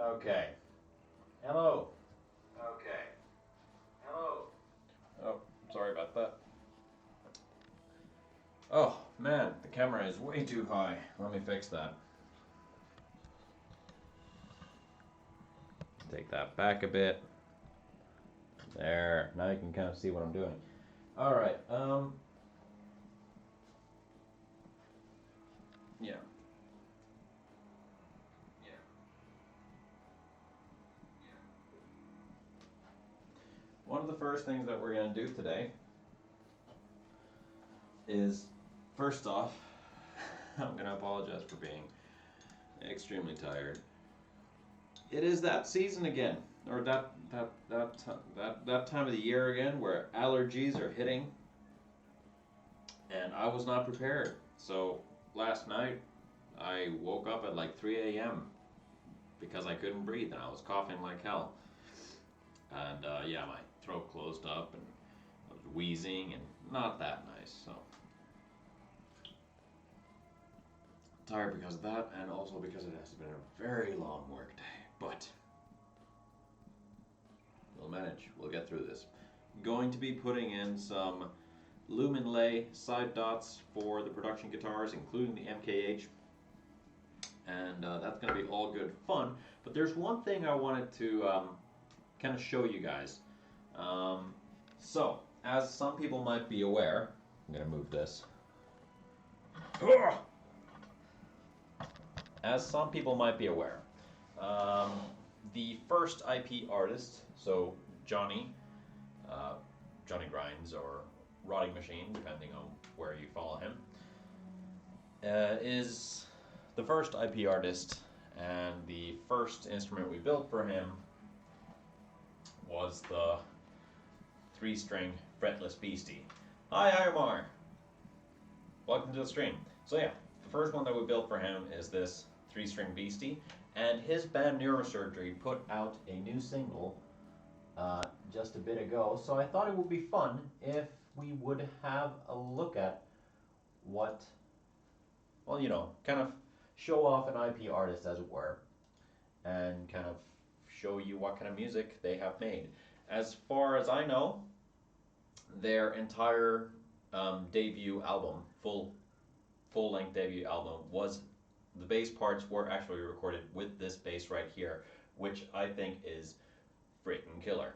Okay. Hello. Okay. Hello. Oh, sorry about that. Oh, man, the camera is way too high. Let me fix that. Take that back a bit. There. Now you can kind of see what I'm doing. All right. Yeah. One of the first things that we're going to do today is, first off, I'm going to apologize for being extremely tired. It is that season again, or that time of the year again, where allergies are hitting, and I was not prepared. So last night, I woke up at like 3 a.m. because I couldn't breathe and I was coughing like hell. And yeah, my throat closed up and I was wheezing and not that nice. So tired because of that, and also because it has been a very long work day. But we'll manage. We'll get through this. Going to be putting in some Luminlay side dots for the production guitars, including the MKH. And that's going to be all good fun. But there's one thing I wanted to kind of show you guys. So, as some people might be aware, I'm going to move this. As some people might be aware, the first IP artist, so Johnny, JohnnyGrinds or Rotting Machine, depending on where you follow him, is the first IP artist, and the first instrument we built for him was the 3-string fretless beastie. Hi, Omar. Welcome to the stream. So yeah, the first one that we built for him is this 3-string beastie, and his band Neurosurgery put out a new single just a bit ago, so I thought it would be fun if we would have a look at what, well, you know, kind of show off an IP artist, as it were, and kind of show you what kind of music they have made. As far as I know, their entire debut album, full-length debut album, was, the bass parts were actually recorded with this bass right here, which I think is freaking killer.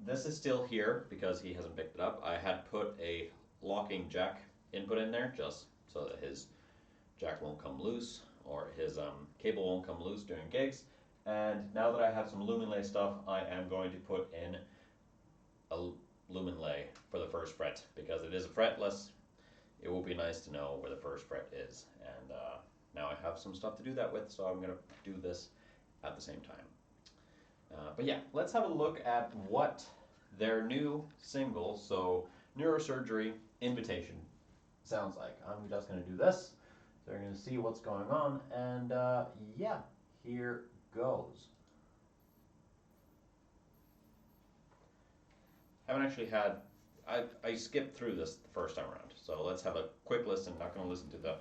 This is still here because he hasn't picked it up. I had put a locking jack input in there just so that his jack won't come loose, or his cable won't come loose during gigs. And now that I have some Luminlay stuff, I am going to put in a Luminlay for the first fret, because it is a fretless. It will be nice to know where the first fret is, and now I have some stuff to do that with, so I'm going to do this at the same time. But yeah, let's have a look at what their new single, so Neurosurgery Invitation, sounds like. I'm just going to do this, so you're going to see what's going on, and yeah, here goes. Haven't actually had, I skipped through this the first time around, so let's have a quick listen. Not going to listen to the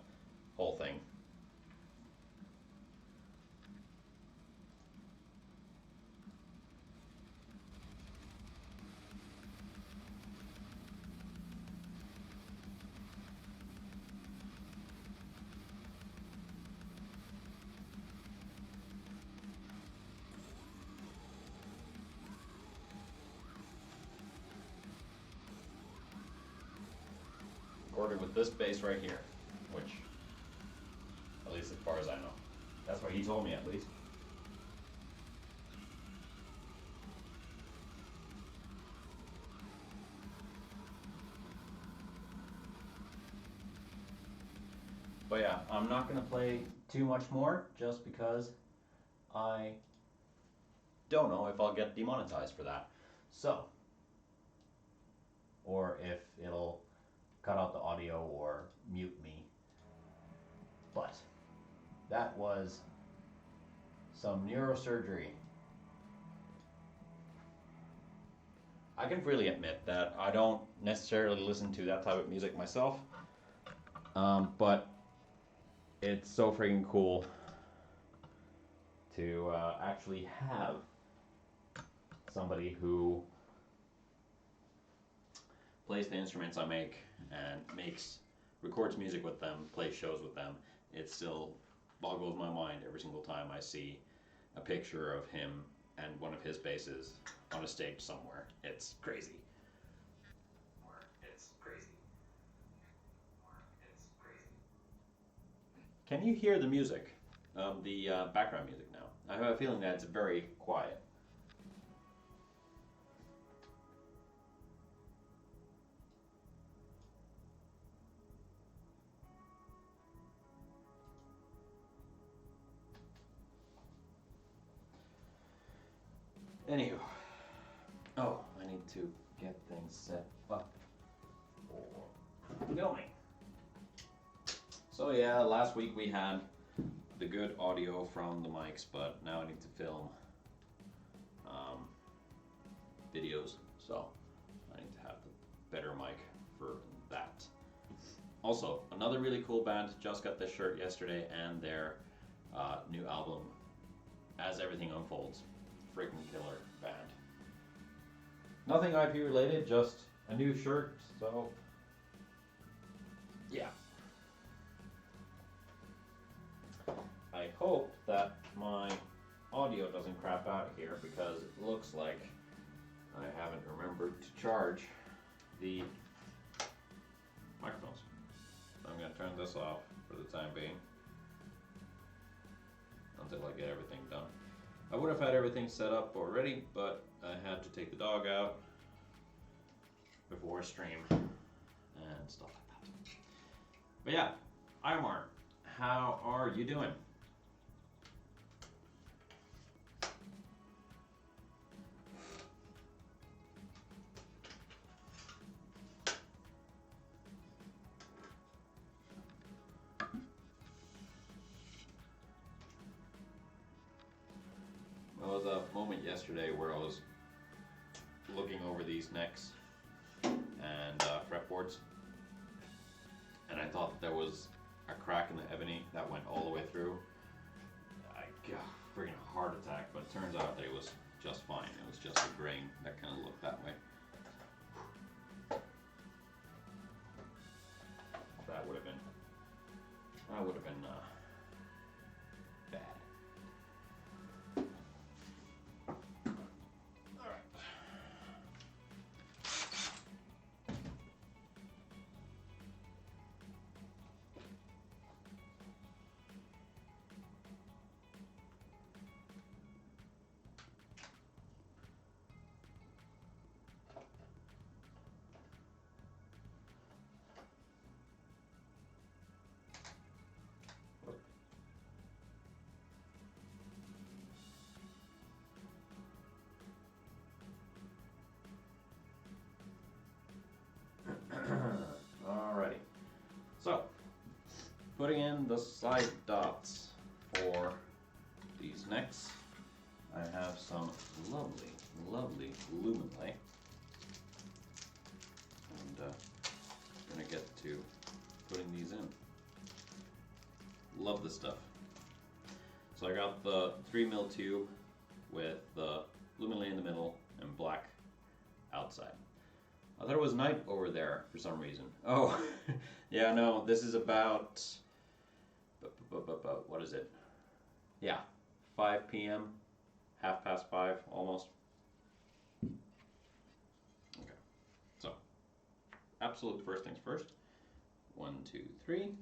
whole thing. Recorded with this bass right here, which, at least as far as I know, that's what he told me at least. But yeah, I'm not going to play too much more just because I don't know if I'll get demonetized for that. So, or if it'll cut out the audio or mute me. But that was some Neurosurgery. I can freely admit that I don't necessarily listen to that type of music myself, but it's so freaking cool to actually have somebody who plays the instruments I make and records music with them, plays shows with them. It still boggles my mind every single time I see a picture of him and one of his basses on a stage somewhere. It's crazy. It's crazy. It's crazy. Can you hear the music? The background music now. I have a feeling that it's very quiet. Anywho, oh, I need to get things set up for filming. So yeah, last week we had the good audio from the mics, but now I need to film videos, so I need to have the better mic for that. Also, another really cool band just got this shirt yesterday, and their new album, As Everything Unfolds. Freaking killer band. Nothing IP related, just a new shirt, so yeah. I hope that my audio doesn't crap out here because it looks like I haven't remembered to charge the microphones. So I'm going to turn this off for the time being until I get everything done. I would have had everything set up already, but I had to take the dog out before I stream and stuff like that. But yeah, Imar, how are you doing? There was a moment yesterday where I was looking over these necks and fretboards, and I thought that there was a crack in the ebony that went all the way through. I got a freaking heart attack, but it turns out that it was just fine. It was just a grain that kind of looked that way. That would have been bad. Alrighty, so putting in the side dots for these necks, I have some lovely Luminlay, and I'm gonna get to putting these in. Love this stuff. So I got the 3mm tube with the Luminlay in the middle and black outside. I thought it was night over there for some reason. Oh, yeah, no, this is about, what is it? Yeah, 5 p.m., 5:30, almost. Okay, so, absolute first things first. 1, 2, 3,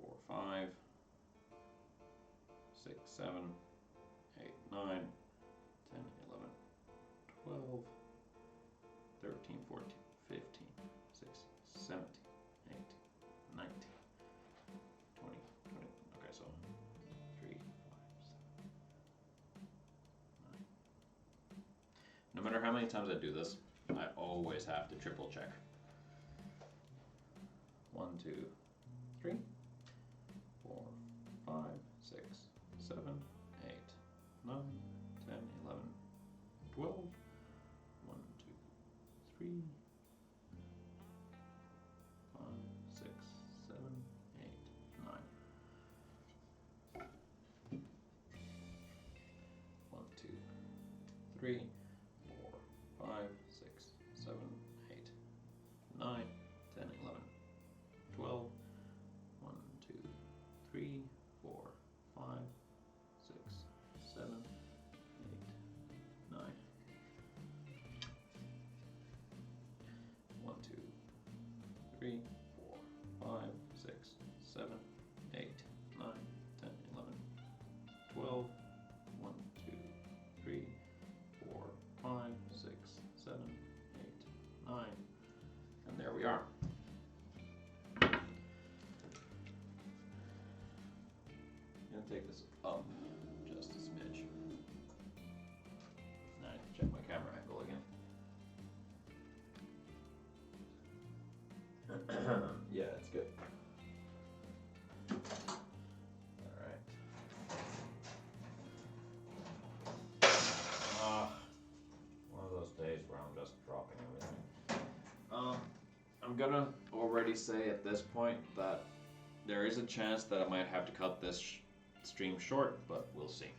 4, 5, 6, 7, 8, 9, 10, 11, 12, 13, 14, 15, 16, 17, 18, 19, 20, okay, so 3, 5, 7, 9. No matter how many times I do this, I always have to triple check. 1, 2, 3, 4, 5, 6, 7, 8, 9, 10, 11, 12. 3, 5, 6, 7, 8, 9. take this up just a smidge. Now I can check my camera angle again. Yeah, it's good. Alright. One of those days where I'm just dropping everything. I'm gonna already say at this point that there is a chance that I might have to cut this stream short, but we'll see.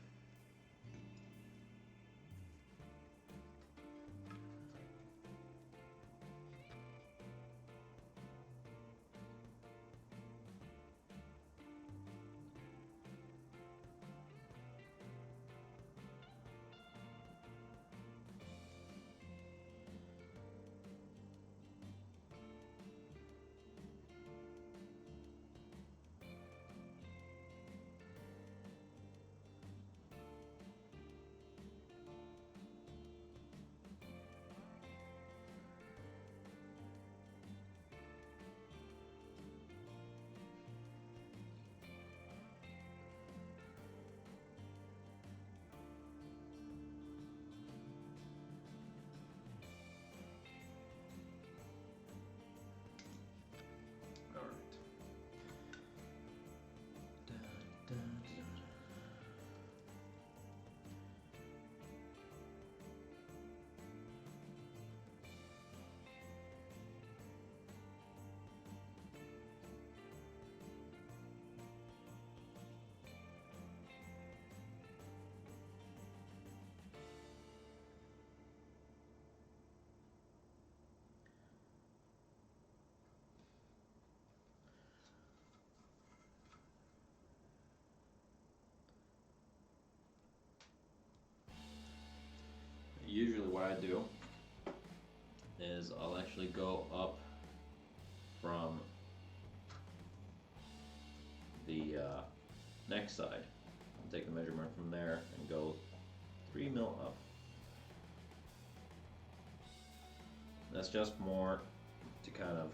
Usually what I do is I'll actually go up from the neck side and take the measurement from there and go 3 mil up. That's just more to kind of,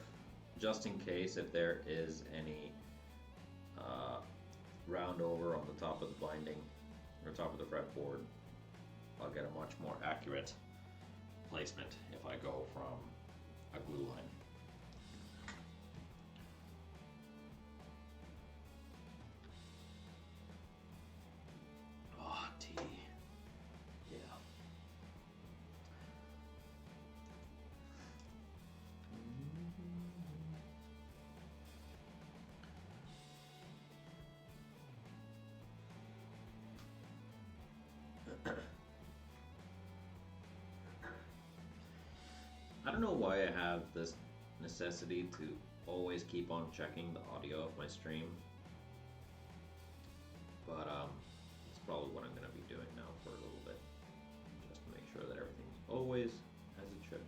just in case if there is any round over on the top of the binding or top of the fretboard, I'll get a much more accurate placement if I go from a glue line. Oh, tea. Yeah. I don't know why I have this necessity to always keep on checking the audio of my stream, but it's probably what I'm going to be doing now for a little bit, just to make sure that everything's always as it should.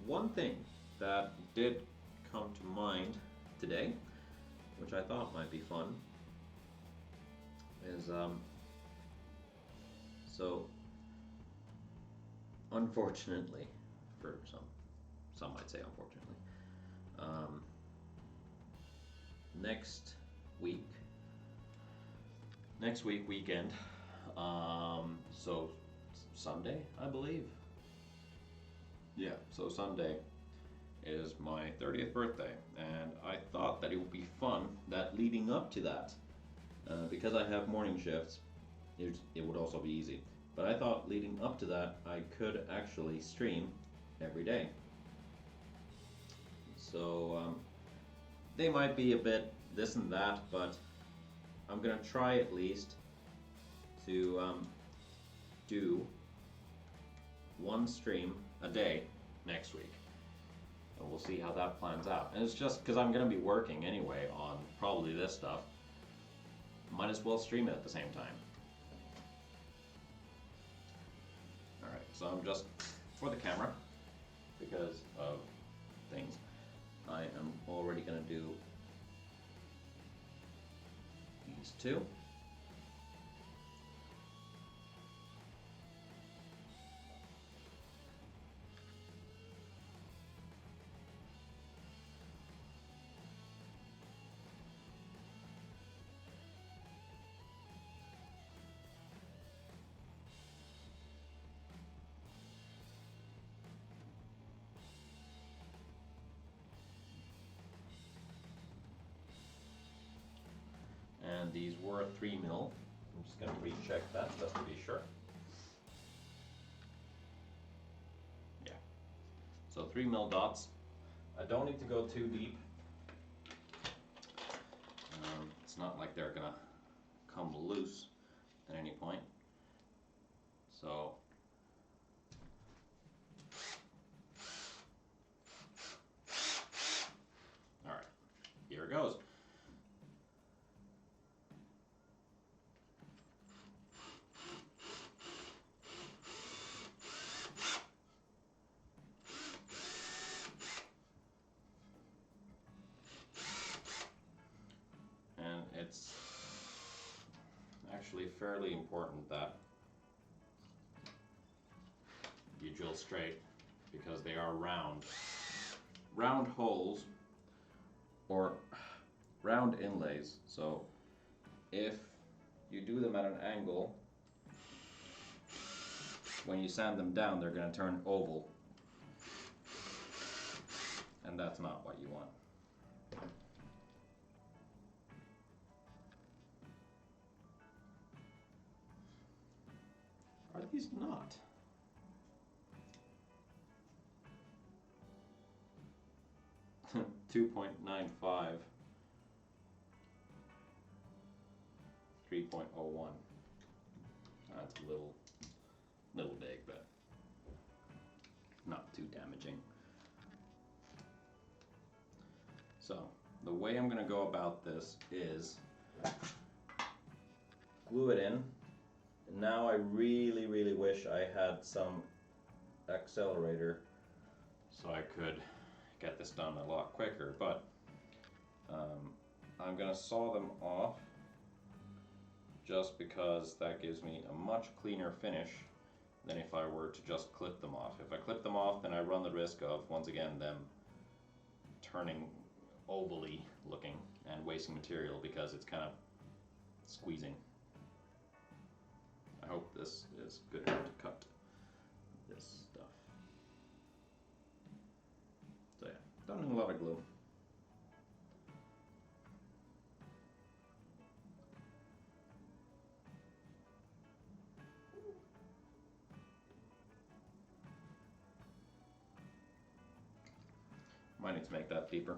One thing that did come to mind today, which I thought might be fun, is so unfortunately, for some might say unfortunately, next weekend, so Sunday, I believe. Yeah, so Sunday is my 30th birthday, and I thought that it would be fun that leading up to that, because I have morning shifts, it would also be easy. But I thought leading up to that, I could actually stream every day. So they might be a bit this and that, but I'm gonna try at least to do one stream a day next week. And we'll see how that plans out. And it's just because I'm gonna be working anyway on probably this stuff. Might as well stream it at the same time. Alright, so I'm just, for the camera, because of things, I am already gonna do these two. and these were 3 mil. I'm just going to recheck that just to be sure. Yeah, so 3 mil dots. I don't need to go too deep. It's not like they're gonna come loose at any point. So all right, here it goes. And it's actually fairly important that you drill straight because they are round. Round holes or round inlays. So if you do them at an angle, when you sand them down, they're going to turn oval. And that's not what you want. Are these not? .95, 3.01. That's a little big, but not too damaging. So the way I'm going to go about this is glue it in. Now I really wish I had some accelerator so I could get this done a lot quicker, but I'm gonna saw them off just because that gives me a much cleaner finish than if I were to just clip them off. If I clip them off, then I run the risk of, once again, them turning ovally looking and wasting material because it's kind of squeezing. I hope this is good enough to cut this stuff. So yeah, don't need a lot of glue. Might need to make that deeper.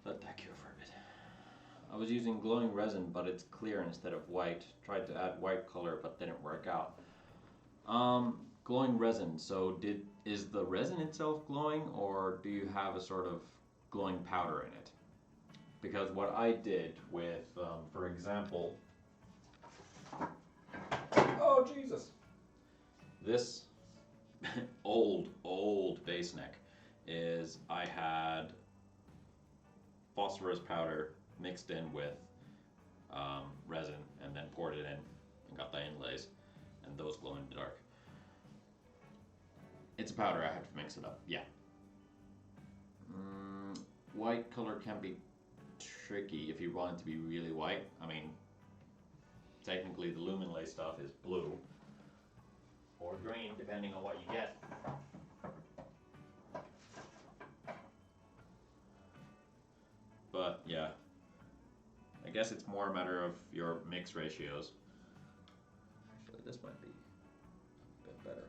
Let that cure for a bit. I was using glowing resin, but it's clear instead of white. Tried to add white color, but didn't work out. Glowing resin. So is the resin itself glowing, or do you have a sort of glowing powder in it? Because what I did with, for example, oh Jesus, this old base neck is I had phosphorus powder mixed in with resin and then poured it in and got the inlays, and those glow in the dark. It's a powder, I have to mix it up, yeah. White color can be tricky if you want it to be really white. I mean, technically the Luminlays stuff is blue or green depending on what you get. But yeah, I guess it's more a matter of your mix ratios. Actually, this might be a bit better.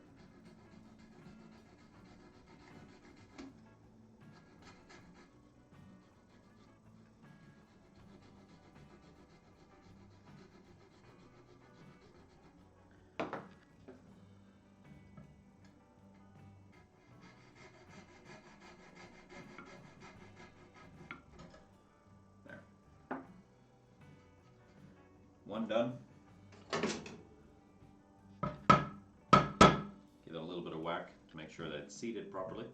One done. Give it a little bit of whack to make sure that it's seated properly.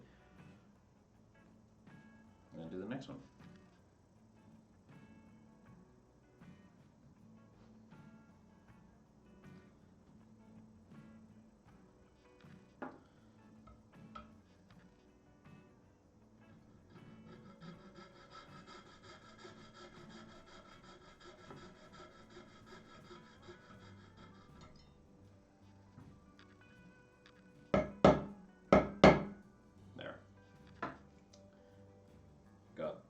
And then do the next one.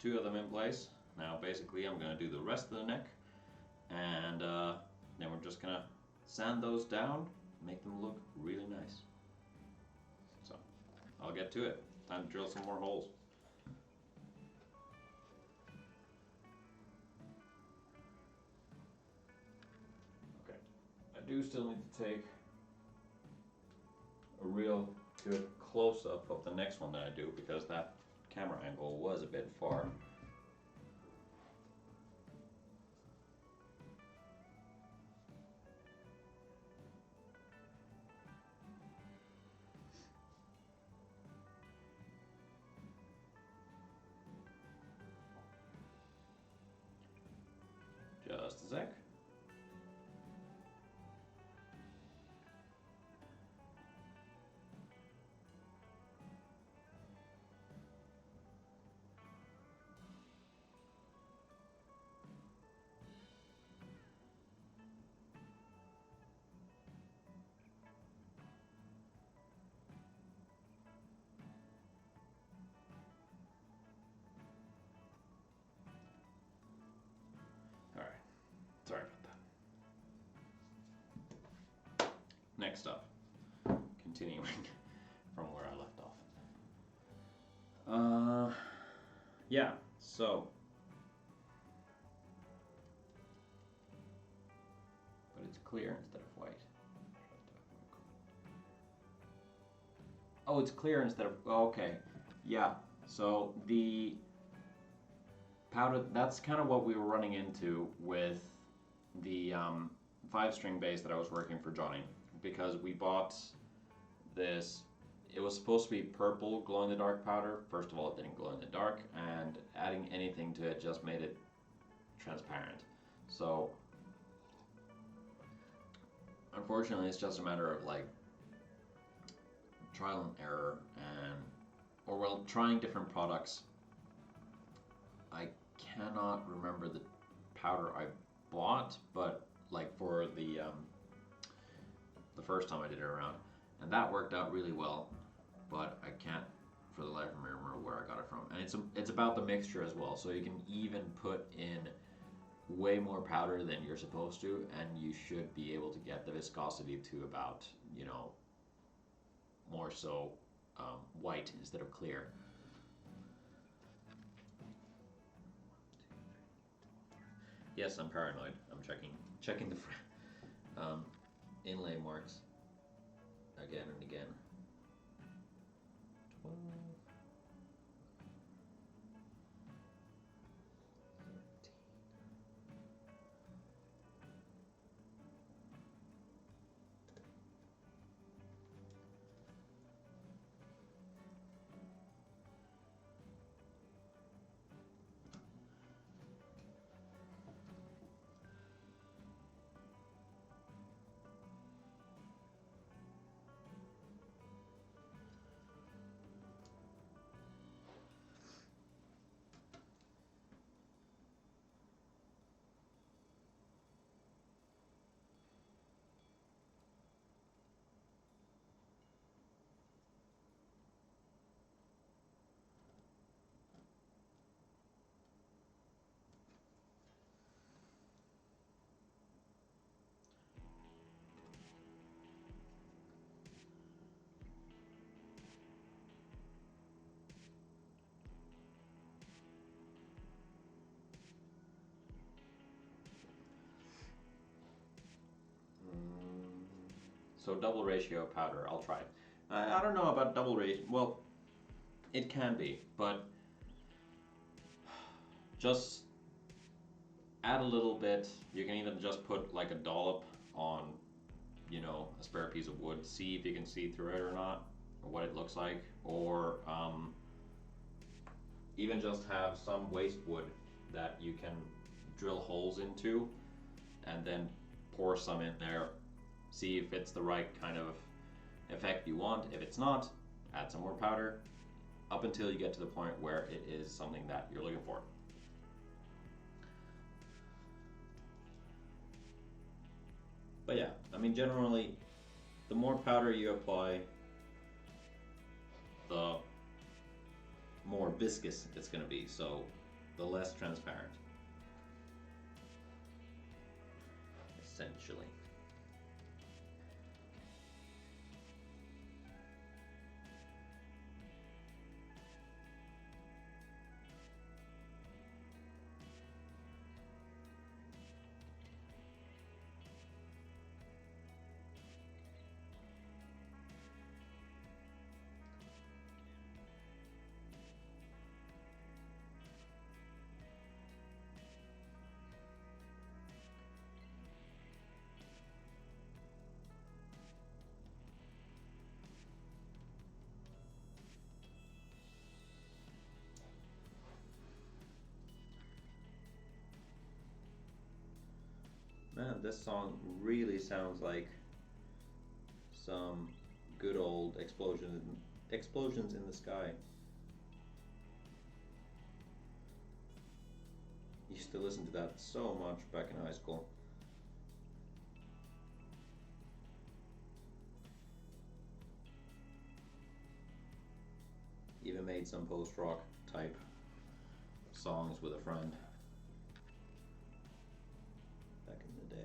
2 of them in place. Now basically I'm going to do the rest of the neck, and then we're just going to sand those down, make them look really nice. So I'll get to it. Time to drill some more holes. Okay, I do still need to take a real good close-up of the next one that I do, because that camera angle was a bit far. Just a sec. Alright, sorry about that. Next up, continuing from where I left off. Yeah, so. But it's clear instead of white. Oh, it's clear instead of, okay. Yeah, so the powder, that's kind of what we were running into with the 5-string bass that I was working for Johnny, because we bought this, it was supposed to be purple glow-in-the-dark powder. First of all, it didn't glow in the dark, and adding anything to it just made it transparent. So unfortunately, it's just a matter of like trial and error, and or well, trying different products. I cannot remember the powder I bought, but like for the first time I did it around, and that worked out really well, but I can't for the life of me remember where I got it from. And it's about the mixture as well, so you can even put in way more powder than you're supposed to, and you should be able to get the viscosity to about, you know, more so white instead of clear. Yes, I'm paranoid. I'm checking the inlay marks again and again. 12. So double ratio powder, I'll try it. I don't know about double ratio, well, it can be, but just add a little bit. You can even just put like a dollop on, you know, a spare piece of wood, see if you can see through it or not, or what it looks like, or even just have some waste wood that you can drill holes into and then pour some in there. See if it's the right kind of effect you want. If it's not, add some more powder up until you get to the point where it is something that you're looking for. But yeah, I mean, generally, the more powder you apply, the more viscous it's going to be. So the less transparent, essentially. Man, this song really sounds like some good old explosions in the sky. Used to listen to that so much back in high school. Even made some post-rock type songs with a friend back in the day.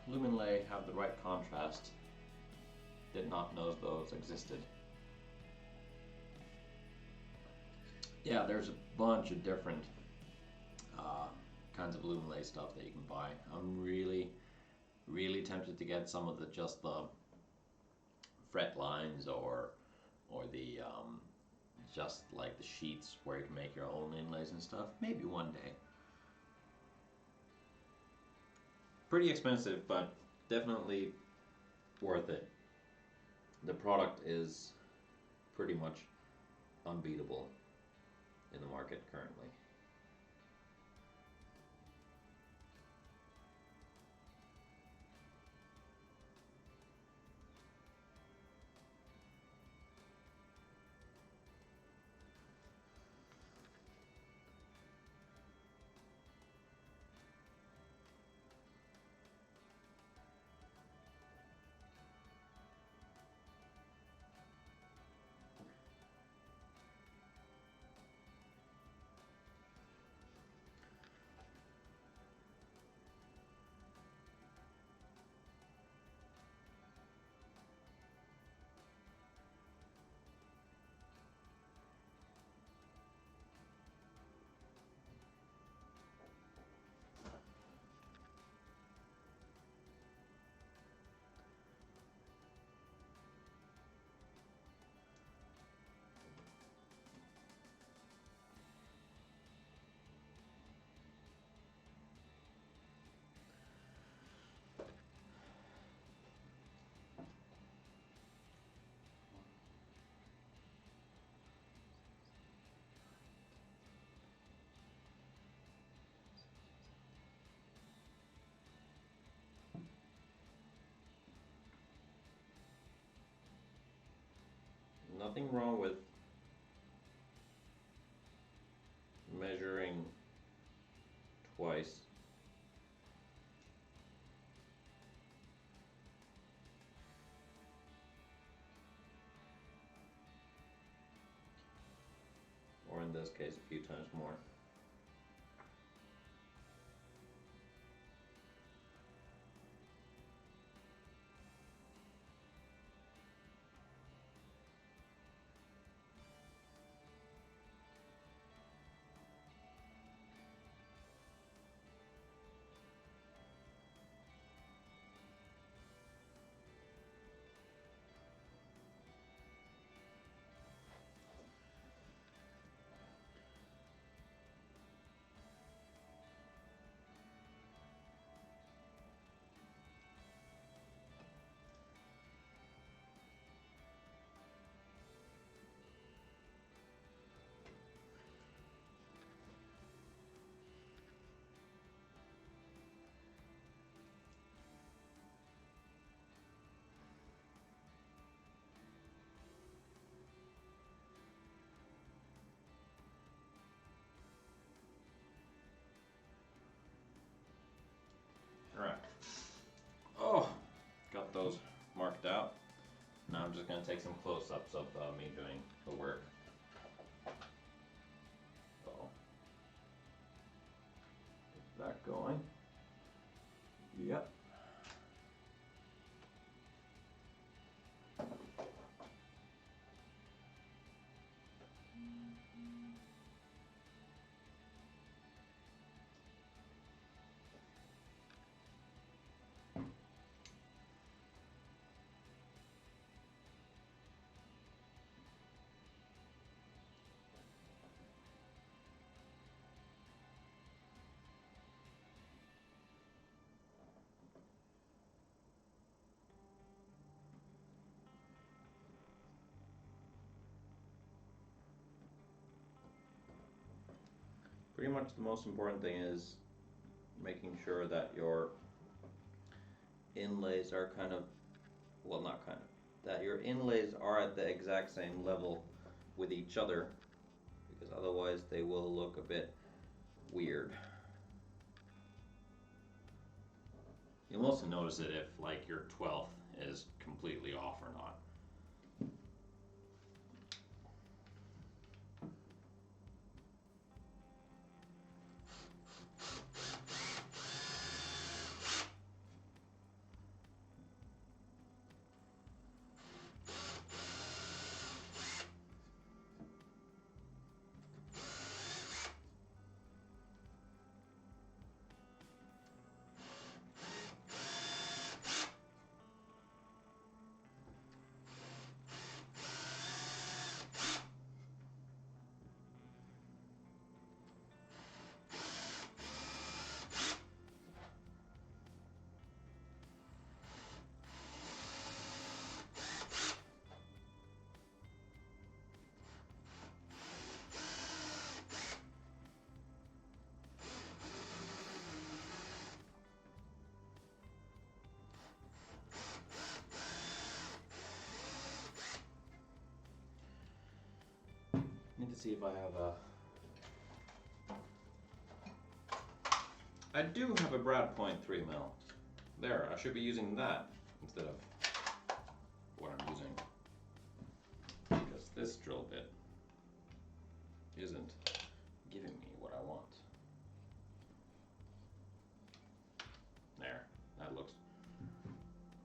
Luminlay have the right contrast. Did not know those existed. Yeah, there's a bunch of different kinds of Luminlay stuff that you can buy. I'm really tempted to get some of the fret lines or the just like the sheets where you can make your own inlays and stuff. Maybe one day. Pretty expensive, but definitely worth it. The product is pretty much unbeatable in the market currently. Nothing wrong with measuring twice. Or in this case, a few times more. just going to take some close-ups of me doing the work. So, get that going. Yep. Pretty much the most important thing is making sure that your inlays are kind of, well, not kind of, that your inlays are at the exact same level with each other, because otherwise they will look a bit weird. You'll mostly notice it if like your 12th is completely off or not. Need to see if I have I do have a Brad point 3mm. There, I should be using that instead of what I'm using. Because this drill bit isn't giving me what I want. There, that looks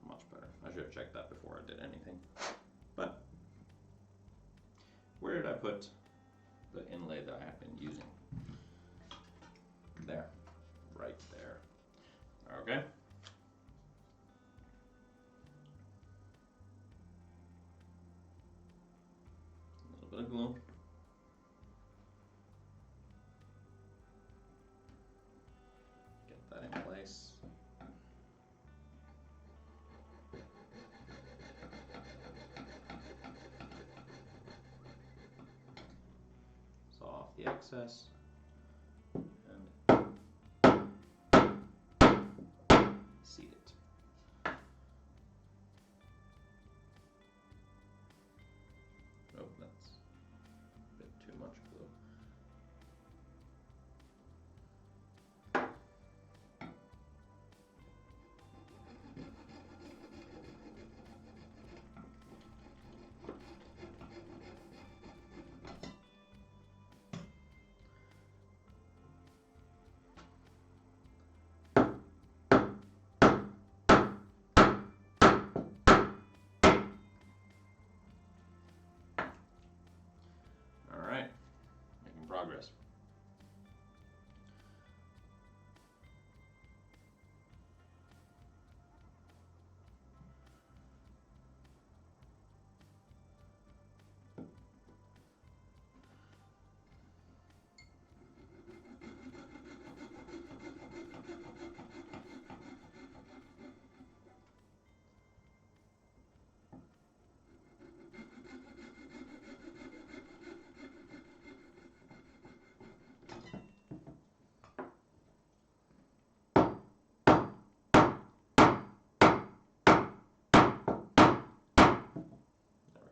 much better. I should have checked that before I did anything. But where did I put the inlay that I have been using? There, right there. Okay. A little bit of glue. Get that in place. Saw off the excess and seat it. Oh, that's a bit too much glue. Progress.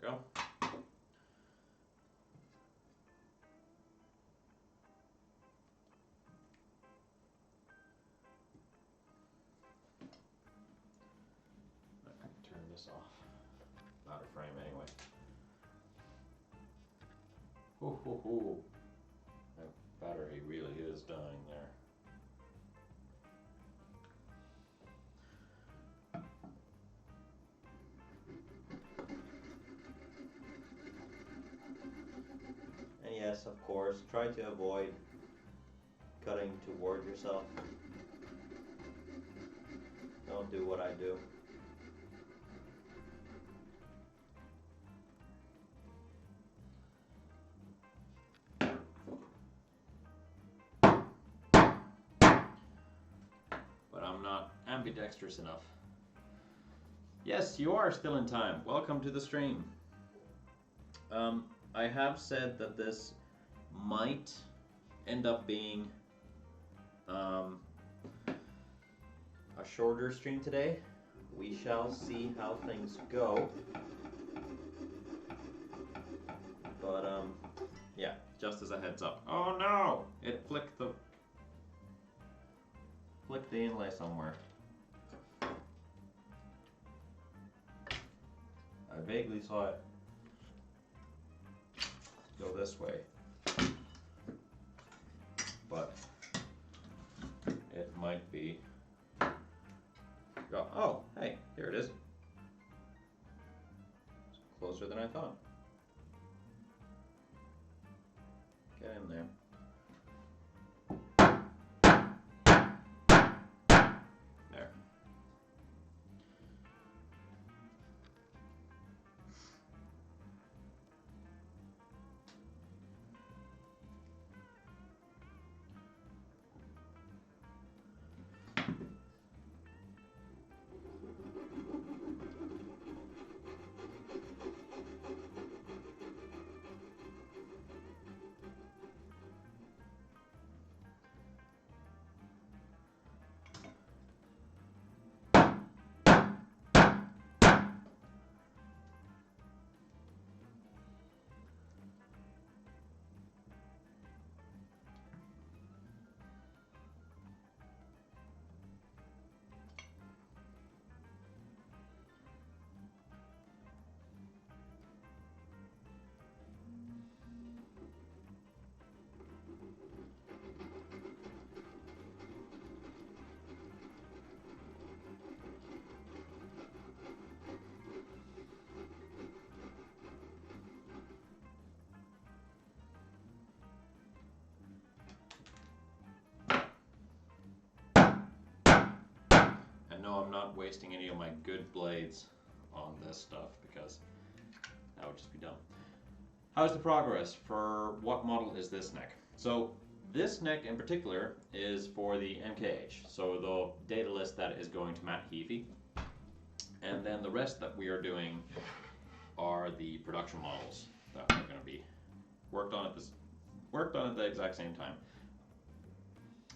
Go. I can turn this off. Louder frame, eh? Hoo, hoo, hoo. That battery really is dying there. And yes, of course, try to avoid cutting toward yourself. Don't do what I do. But I'm not ambidextrous enough. Yes, you are still in time. Welcome to the stream. I have said that this might end up being a shorter stream today. We shall see how things go. But yeah, just as a heads up. Oh no! It flicked the inlay somewhere. I vaguely saw it go this way, but it might be. Oh, hey, here it is. It's closer than I thought. Get in there. There. No, I'm not wasting any of my good blades on this stuff because that would just be dumb. How's the progress? For what model is this neck? So this neck in particular is for the MKH, so the data list that is going to Matt Heafy. And then the rest that we are doing are the production models that are going to be worked on at the exact same time.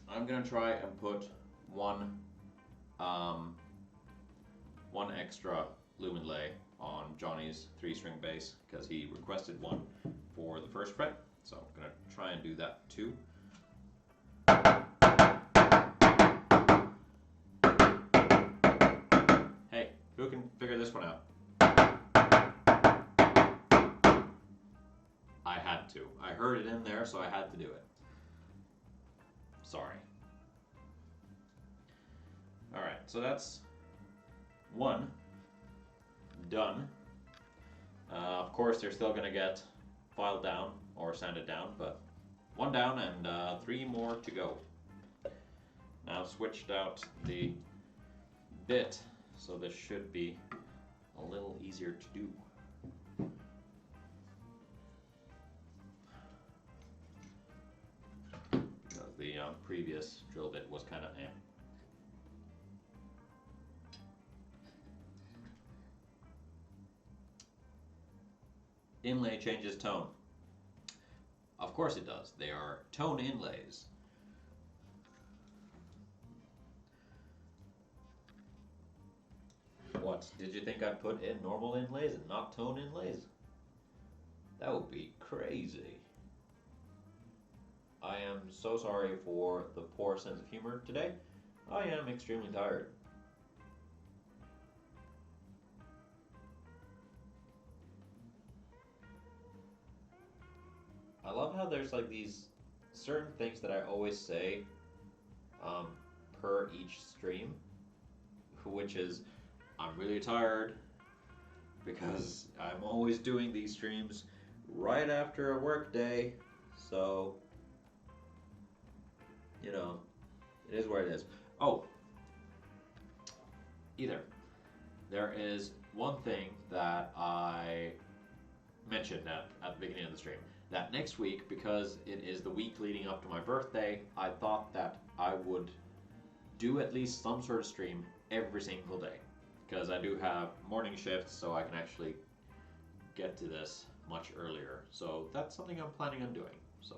I'm going to try and put one extra Luminlay on Johnny's 3-string bass because he requested one for the first fret, so I'm going to try and do that too. Hey, who can figure this one out? I had to. I heard it in there, so I had to do it. Sorry. Alright, so that's one done. Of course, they're still going to get filed down or sanded down, but one down and 3 more to go. Now I've switched out the bit, so this should be a little easier to do. Because the previous drill bit was kind of Inlay changes tone. Of course it does. They are tone inlays. What? Did you think I'd put in normal inlays and not tone inlays? That would be crazy. I am so sorry for the poor sense of humor today. I am extremely tired. I love how there's like these certain things that I always say um, per each stream, which is I'm really tired because I'm always doing these streams right after a work day, so you know, it is what it is. Oh, there is one thing that I mentioned at the beginning of the stream. That next week, because it is the week leading up to my birthday, I thought that I would do at least some sort of stream every single day. Because I do have morning shifts, so I can actually get to this much earlier. So that's something I'm planning on doing. So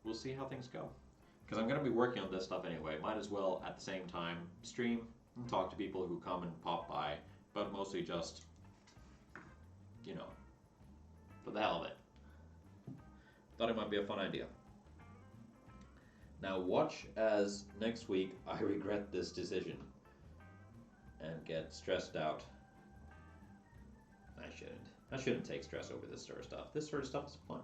we'll see how things go. Because I'm going to be working on this stuff anyway. Might as well at the same time stream and talk to people who come and pop by. But mostly just, you know, for the hell of it. Thought it might be a fun idea. Now watch as next week I regret this decision and get stressed out. I shouldn't. I shouldn't take stress over this sort of stuff. This sort of stuff is fun.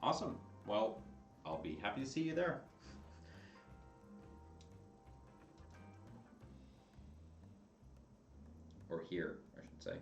Awesome. Well, I'll be happy to see you there. Or here, I should say.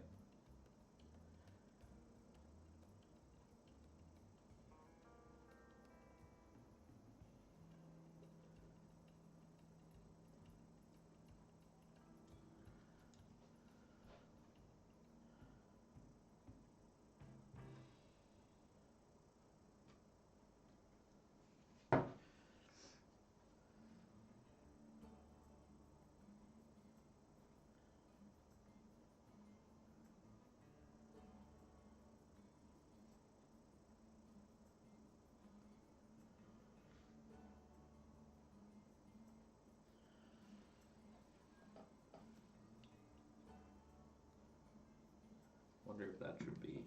Wonder if that should be.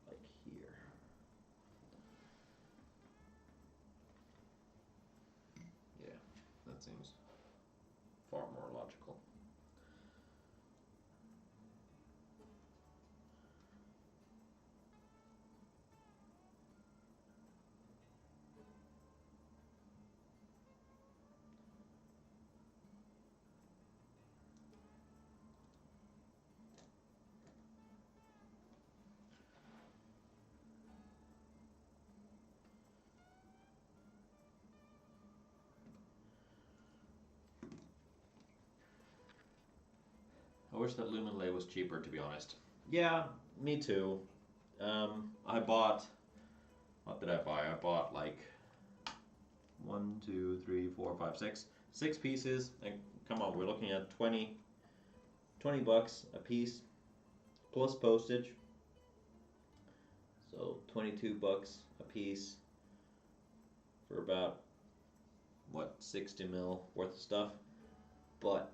Like here. Yeah, that seems far more logical. I wish that Luminlay was cheaper, to be honest. Yeah, me too. I bought, what did I buy? I bought like 1, 2, 3, 4, 5, 6. 6 pieces. And come on, we're looking at 20 bucks a piece plus postage. So 22 bucks a piece for about, what, 60 mil worth of stuff. But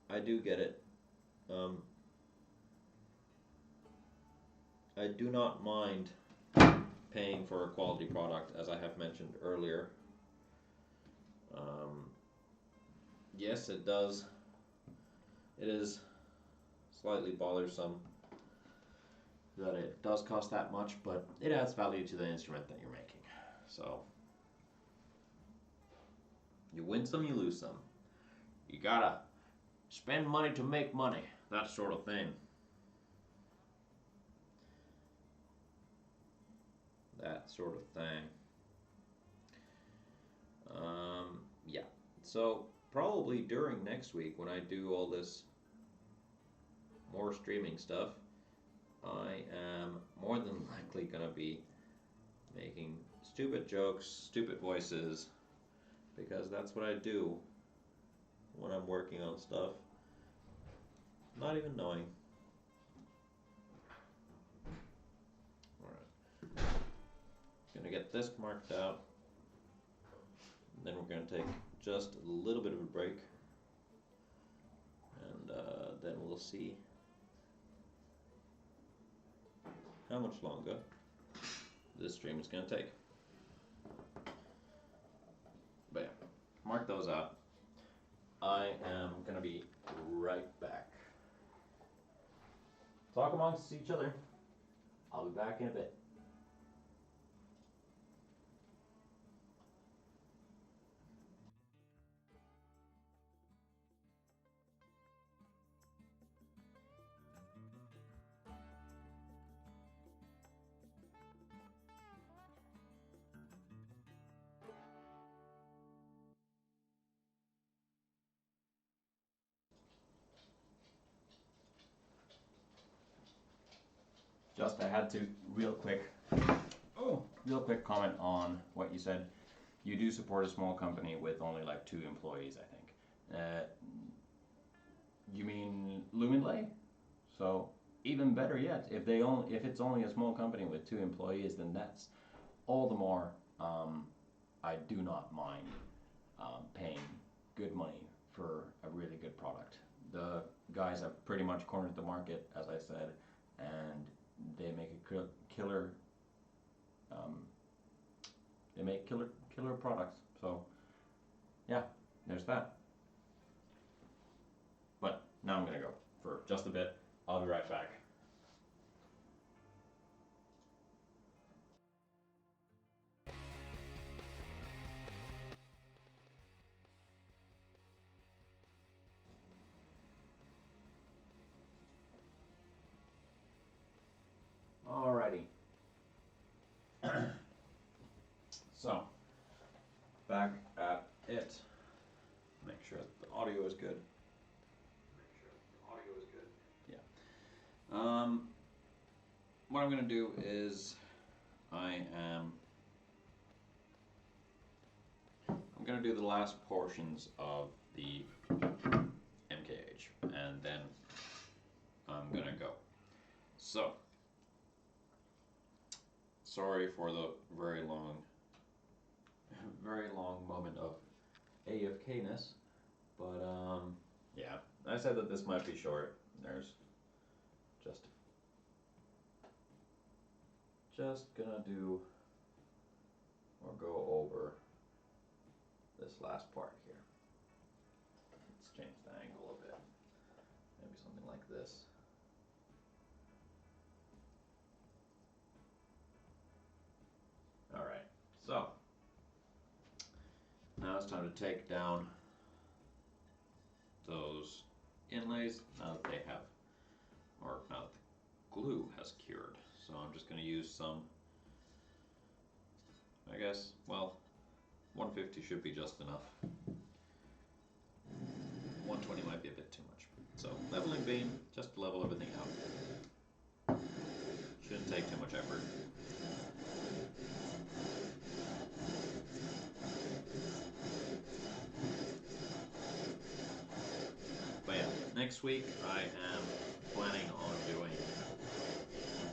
I do get it. I do not mind paying for a quality product, as I have mentioned earlier. Yes, it does. It is slightly bothersome that it does cost that much, but it adds value to the instrument that you're making. So, you win some, you lose some. You gotta spend money to make money, that sort of thing. That sort of thing. Yeah. So probably during next week when I do all this more streaming stuff, I am more than likely gonna be making stupid jokes, stupid voices, because that's what I do when I'm working on stuff, not even knowing. Alright, gonna get this marked out, and then we're gonna take just a little bit of a break, and then we'll see how much longer this stream is gonna take. But yeah, mark those out. I am gonna be right back. Talk amongst each other. I'll be back in a bit. Just I had to real quick comment on what you said. You do support a small company with only like 2 employees, I think. You mean Luminlay? So even better yet, if it's only a small company with 2 employees, then that's all the more. I do not mind paying good money for a really good product. The guys have pretty much cornered the market, as I said, and they make a killer. They make killer products. So yeah, there's that. But now I'm gonna go for just a bit. I'll be right back. Alrighty. So, back at it. Make sure the audio is good. Yeah. What I'm going to do is I'm going to do the last portions of the MKH, and then I'm going to go. So, sorry for the very long moment of AFK-ness, but yeah, I said that this might be short. There's just gonna do or go over this last part here. Let's change the angle a bit. Maybe something like this. Alright, so now it's time to take down those inlays now that they have, or now that the glue has cured. So I'm just going to use some, I guess, well, 150 should be just enough. 120 might be a bit too much. So leveling beam, just to level everything out. Shouldn't take too much effort. But yeah, next week I am planning on doing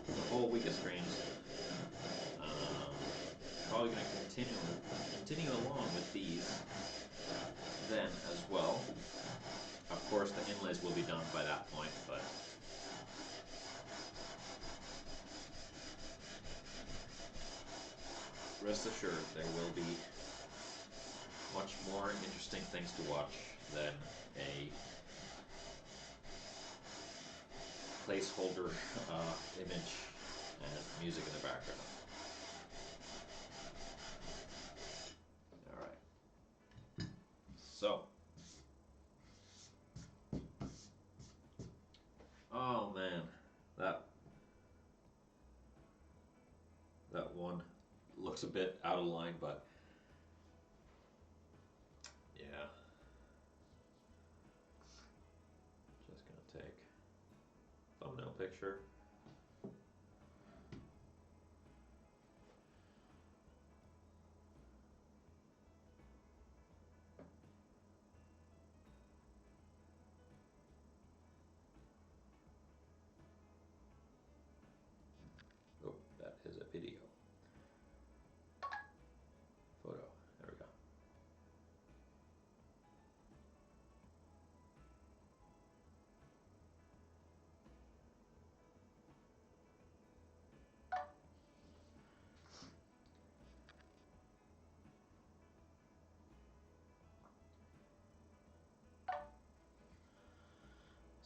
the whole week of streams. Probably going to continue along with these then as well. Of course, the inlays will be done by that point, but rest assured there will be much more interesting things to watch than a placeholder image and music in the background. Alright. So. Oh man, that one looks a bit out of line, but yeah. Just gonna take picture. Oh, that is a video. Photo. There we go.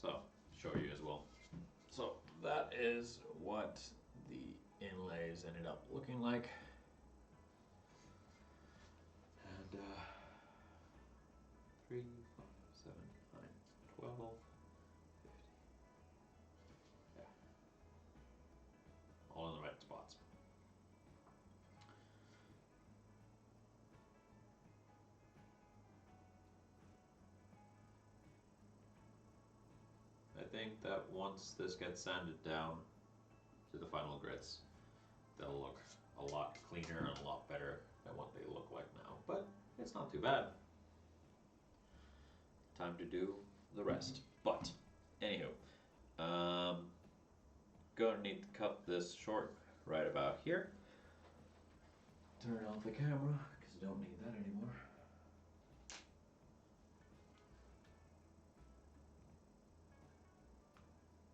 So, show you as well. So that is what the inlays ended up looking like. And 3, 5, 7, 9, 12, 50. Yeah. All in the right spots. I think that once this gets sanded down to the final grits, they'll look a lot cleaner and a lot better than what they look like now. But it's not too bad. Time to do the rest. But anywho, gonna need to cut this short right about here. Turn off the camera because I don't need that anymore.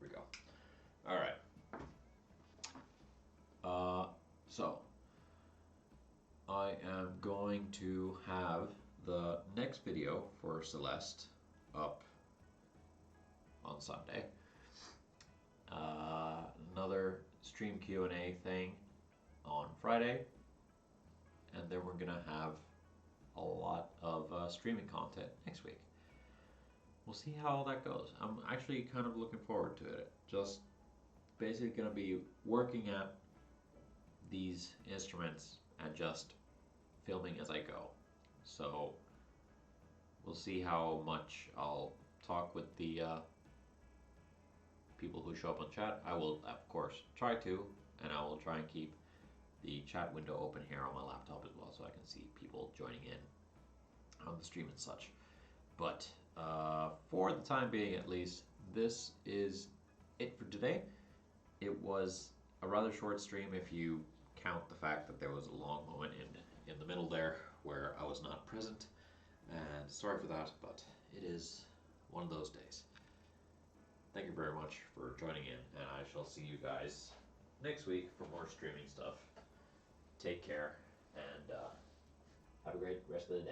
Here we go. All right. So I am going to have the next video for Celeste up on Sunday. Another stream Q&A thing on Friday, and then we're gonna have a lot of streaming content next week. We'll see how all that goes. I'm actually kind of looking forward to it. Just basically gonna be working at these instruments and just filming as I go. So we'll see how much I'll talk with the people who show up on chat. I will, of course, try to, and I will try and keep the chat window open here on my laptop as well so I can see people joining in on the stream and such. But for the time being, at least, this is it for today. It was a rather short stream if you count the fact that there was a long moment in the middle there where I was not present, and sorry for that, but it is one of those days. Thank you very much for joining in, and I shall see you guys next week for more streaming stuff. Take care, and have a great rest of the day.